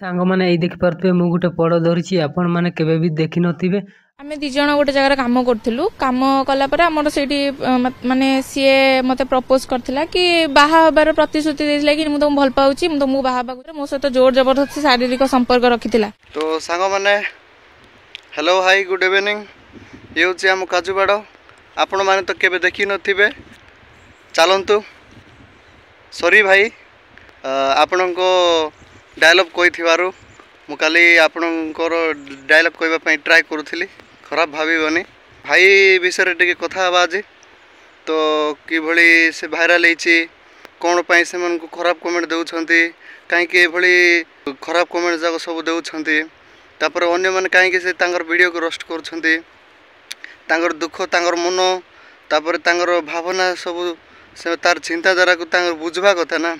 ସାଙ୍ଗମାନେ ଏଇ ଦେଖିପାରୁଥିବେ ମୁଁ ଗୋଟେ ପଡ଼ ଧରିଛି ଆପଣ ମାନେ କେବେ ବି ଦେଖି ନଥିବେ। ଆମେ ଦି ଜଣ ଗୋଟେ ଜାଗାରେ କାମ କରୁଥିଲୁ। କାମ କଲା ପରେ ଆମର ସେଇଠି ମାନେ ସିଏ ମତେ ପ୍ରପୋଜ କରିଥିଲା କି ବାହା ହେବାର ପ୍ରତିଶ୍ରୁତି ଦେଇଥିଲା କି ମୁଁ ତମକୁ ଭଲ ପାଉଛି, ମୁଁ ତମକୁ ବାହା ହେବାକୁ, ମୋ ସହିତ ଜୋର ଜବରଦସ୍ତି ଶାରୀରିକ ସମ୍ପର୍କ ରଖିଥିଲା। ତ ସାଙ୍ଗମାନେ हेलो हाई गुड इवनिंग, ये हूँ आम काजुबाड़। आपण मैंने तो केवे देखी नथिबे, चलतु सॉरी भाई आपण को डायलॉग कही मु काली आपणकर डायलॉग कहवाई ट्राए करूली, खराब भावनी भाई विषय टे कथा आज। तो किभली से भाइराल होती कौन पाई से खराब कमेंट दौरान कहीं खराब कमेंट जाक सब दौरान, तापर अन्य मैंने कहीं से वीडियो को रोस्ट कर दुख तांगर मन तापर तांगर भावना सब से तार चिंताधारा को बुझवा कथा ना।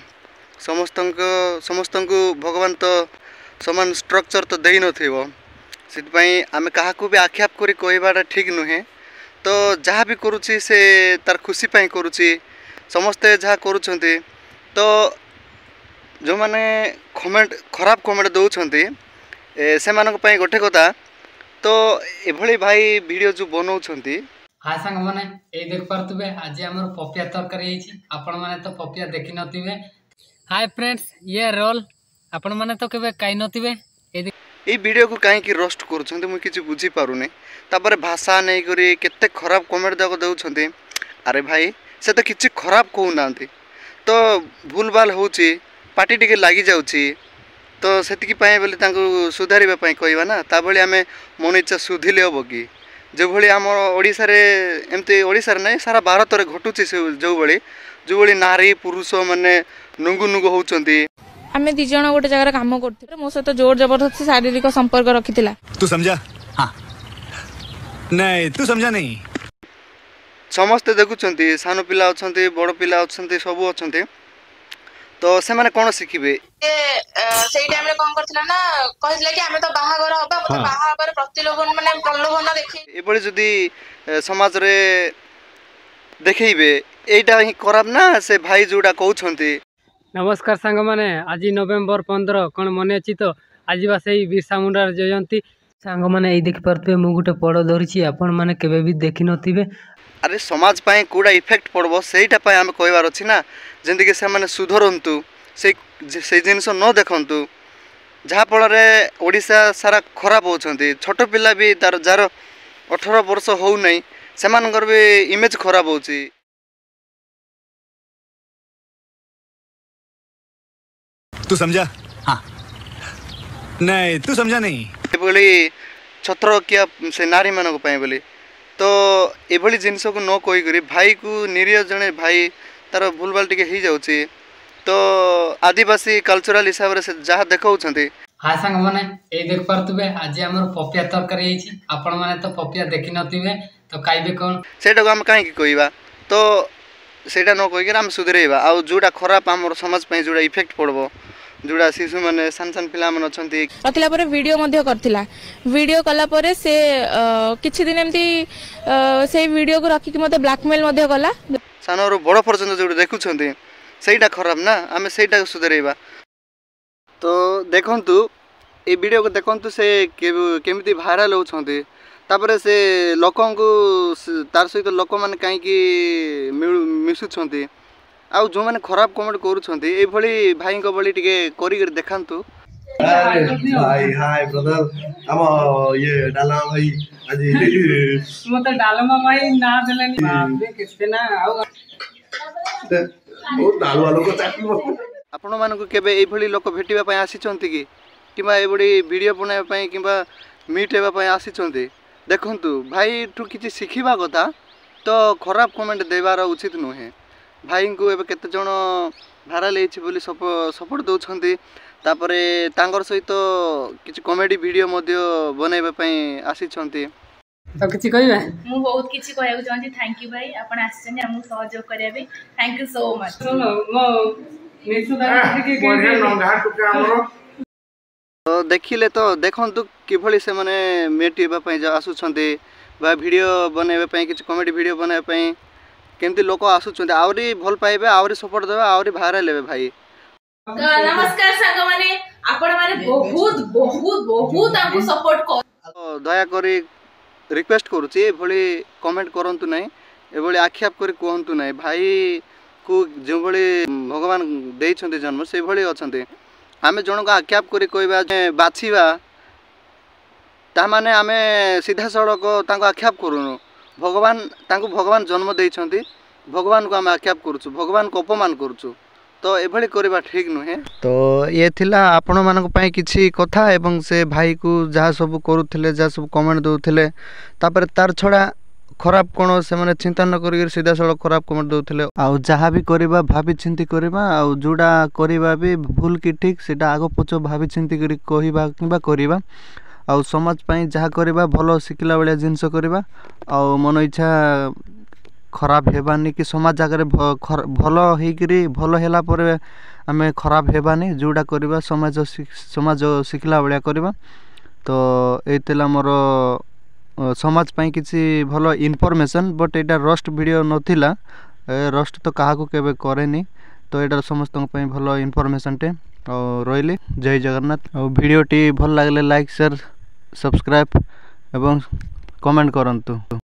समस्त को भगवान तो समान स्ट्रक्चर तो दे नथिबो, सितपाई आमे काहाकू भी आक्षेप करी कहबाटा ठीक नुहे। तो जहाँ भी करुच्ची से तार खुशी पाई करुच्ची, समस्ते जहाँ करुछंती। तो जो माने कमेंट खराब कमेंट दौरान से गोटे कथा, तो एभली भाई वीडियो जो बनाउछंती। हाँ सांग मैंने ये देख पारे आज आम पपिया तरकारी आपण मैंने तो पपिया देखी नथिबे। हाय फ्रेंड्स, ये रोल आपण मैंने तो केबे काई नथिबे। ये वीडियो को कहीं रोस्ट करुछंती मुझे किसी बुझी पारुनी, तापर भाषा नहीं करी केते खराब कमेंट जाक दौरान। अरे भाई से तो किसी खराब कहूना, तो भूल भाल होची पार्टी टिके लगी जाउची, तो सेतिकी पाए बोली तांको सुधारिबा पाई कहवा ना। ता भली आमे मन इच्छा सुधिले हम कि जो भली आम ओडिसा रे एमती ओडिसा रे नहीं सारा भारत रे घटुची जो भली नारी पुरुष माने नुंगु नुंगु होउचंती। आमे दी जण गोटे जगह काम करथिले, मो सहित जोर जबरदस्ती शारीरिक संपर्क रखिथिला। तू समझा? हां नहीं तू समझा नहीं। समस्त देखुचंती, सानो पिला अछंती, बड़ पिला अछंती, सब अछंती। तो से माने कोन सिखिबे सेई टाइम रे कोन करथिला ना, कहितले कि आमे तो बाहागर होबा, मते बाहागर प्रतिलोभन माने प्रलोभन देखि एबळी जदी समाज रे देखैबे एटा ही खराब ना। से भाई जोडा कहउछंती। नमस्कार सांग मैंने आज नवेम्बर 15 कौन मन अच्छी। तो आज बा से बिरसा मुंडा जयंती। सांग मैंने ये देखिपे मुझे गोटे पड़ धरी आपण मैंने केवे भी देखी नथिबे। अरे समाज पाए कूड़ा इफेक्ट पड़ब सेटा आम कहबार अच्छी ना, जमीक से मैंने सुधरतु से जिनस न देखु, जहाँफल ओडिशा सारा खराब होती। छोट पिला भी तार जार 18 वर्ष हो नहीं से भी इमेज खराब होची। तू समझा? हाँ नहीं तू समझा नहीं। बोली छत्र किया से नारी मान बोली, तो ये जिनस को न कहीकि भाई को निरीह जड़े भाई तार भूल भाल टे हो जाऊँगी। तो आदिवासी कल्चरल हिसाब से जहाँ देखा। हाँ सांग मैंने ये देख पारे आज आम पपिया तरकारी आपण मैंने तो पपिया देखी नथिबे। तो खाइबे कौन सेटा को आम कहीं कहवा, तो सेटा न कहीकि आम सुधरेबा। आ जोड़ा खराब आम समाज पे जोड़ा इफेक्ट पड़ब, जोड़ा शिशु मैंने सान सान पिला मन अछंती रखला परे वीडियो मध्य करथिला। वीडियो कला परे से किछि दिन एमती से वीडियो को रखी कि मते ब्लैकमेल मध्य कला। सानरो बड़ पर्यंत जोड़ देखुछंती सेटा खराब ना, आमे सेटा सुधरेबा। तो देखंतु ए वीडियो को देखंतु से केमिति भाइराल होछंती, तापर से लोकन को तार सहित लोक माने काहे कि मिसुछंती। आ जो मैंने खराब कमेंट करूछंती ए भली भाई को भली टिके करी देखांतु। भाई हाय ब्रदर, हम ये डालमा भाई आज मते डालमा भाई ना देलनी बाबे केते ना आउ ओ डालू वालो को चाकू। आपण मान को केबे ए भली लोक भेटिबा पय आसीचंती किबा ए बडी वीडियो बनाबा पय किबा मीट हेबा पय आसीचंती। देखंतु भाई ठु किछि सिखिबा कथा, तो खराब कमेंट देबार उचित नुहे। भाई को एबे केते जण भाइराल हेछि बोली सपोर्ट दउछंती, तापरे तांगर सहित किछि कॉमेडी वीडियो मध्य बनाइबा पय आसीचंती। तो किछि कहबे मु बहुत किछि कहयौ चाहंती। थैंक यू भाई, आपण आछन हमु सहयोग करिया बे। Thank you so much. सुनो मो निसुदा के नंगा टुके हमरो तो देखिले तो देखंतु किभली से माने मेटिबा पय आसुछंती बा वीडियो बनाइबा पय किछि कॉमेडी वीडियो बनाइबा पय केमती लोक आसुछंती। आवरी भल पाइबे, आवरी सपोर्ट देबे, आवरी भाइराल लेबे भाई। नमस्कार सांग माने आपण माने बहुत बहुत बहुत हमको सपोर्ट कर दया करी रिक्वेस्ट करुच्ची एभली कमेंट करंतु नहीं एभली आक्षेप करी कहंतु नहीं भाई को जो भली भगवान देइछन्ते जन्म से भली अछन्ते आमे जनक आक्षेप करी कहबा बाछिबा ता माने आमे सीधा सड़क तांको आक्षेप करूनु भगवान तांको भगवान जन्म देइछन्ते भगवान को आमे आक्षेप करूछु भगवान को अपमान करूछु तो एभली करबा ठीक नुहे। तो ये थिला आपण मानक पई किछि कथा एवं से भाई को जहाँ सब करूथिले जहाँ सब कमेंट दउथिले तापर तार छड़ा खराब कोन से माने चिंता न करी सीधा सड़क खराब कमेंट दउथिले आ जहाँ भी करबा भाभी चिंती करबा आ जोड़ा करबा भी भूल की ठीक सेटा आगो पछो भाभी चिंती करी कहिबा किबा करबा आ समाज पई जहाँ करबा भलो सिखला बेले जिंस करबा आ मन इच्छा खराब हेबानी कि समाज जगह भल होकरी भल हैला पर आमे खराब हेबानी जोड़ा करबा समाज शिखला भाया करबा। तो ये मोर समाज पई किसी भल information but Etah roast video नथिला roast तो काहा को केबे करेनी तो एटा समस्त पई भल इनफॉरमेशन टे और रोइले जय जगन्नाथ और वीडियो टी भल लागले लाइक शेयर सब्सक्राइब एवं कमेंट करंतु।